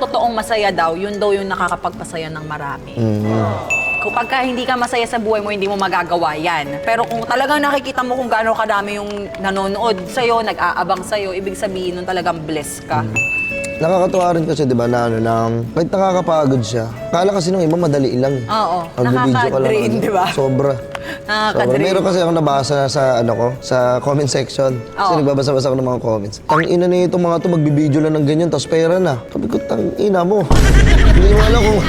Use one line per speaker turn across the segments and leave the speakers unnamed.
totoong masaya daw, yun daw yung nakakapagpasaya ng marami. Kapag hindi ka masaya sa buhay mo, hindi mo magagawa yan. Pero kung talagang nakikita mo kung gaano kadami yung nanonood sa'yo, nag-aabang sa'yo, ibig sabihin nun talagang blessed ka.
Nakakatuwa rin kasi, di ba, na kahit nakakapagod siya. Kala kasi nung iba madali lang.
Oo,
Magbibideo ka lang,
nakaka-drain, di ba?
Sobra.
Nakaka-drain.
Meron kasi ako nabasa sa comment section. Kasi nagbabasa-basa ako ng mga comments. Tang ina na itong mga to, magbibideo lang ng ganyan, tapos pera na. Sabi ko, tang ina mo. Hindi mo alam kung...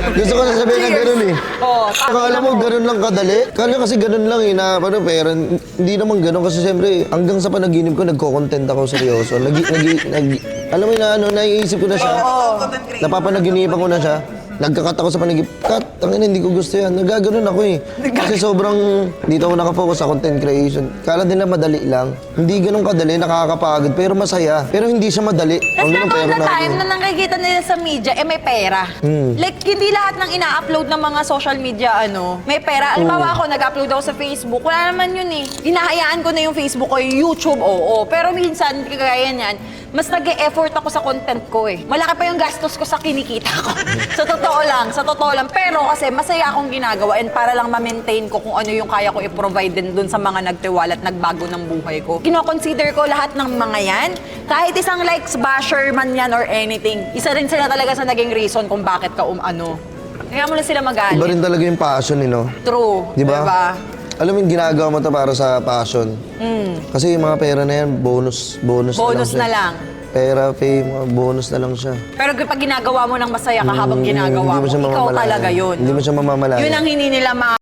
Gusto ko na sabihin na gano'n eh. Akala mo gano'n lang kadali. Kala kasi gano'n lang eh, na paano pera. Hindi naman gano'n kasi siyempre hanggang sa panaginip ko, nagko-content ako seryoso. Alam mo na naiisip ko na siya. Napapanaginipan ko na siya. Nagkakat ako sa panagip. Kat, hindi ko gusto yan. Nagaganon ako eh. Kasi sobrang, dito ako nakafocus sa content creation. Kala nila madali lang. Hindi ganun kadali, nakakapagod, pero masaya. Pero hindi siya madali.
Kasi naman na time na nakikita nila sa media, may pera. Like, hindi lahat ng ina-upload ng mga social media, may pera. Alimbawa ako, nag-upload ako sa Facebook. Wala naman yun eh. Hinahayaan ko na yung Facebook ko, yung YouTube, oo. Pero minsan, kagaya niyan, mas nag-e-effort ako sa content ko eh. Malaki pa yung gastos ko sa kinikita ko. Sa totoo lang. Pero kasi masaya akong ginagawa and para lang ma-maintain ko kung ano yung kaya ko i-provide din dun sa mga nagtiwala at nagbago ng buhay ko. Kino-consider ko lahat ng mga yan, kahit isang likes basher man yan or anything, isa rin sila talaga sa naging reason kung bakit ka Kaya mo na sila magalit.
Iba rin talaga yung passion eh, no?
True.
Diba? Alam mo yung ginagawa mo to para sa passion. Kasi yung mga pera na yan, bonus
na lang.
Pera, fame, bonus na lang siya.
Pero pag ginagawa mo ng masaya ka habang ginagawa mo, ikaw talaga yun.
Hindi mo siya mamamalayan.
Yun ang hindi nila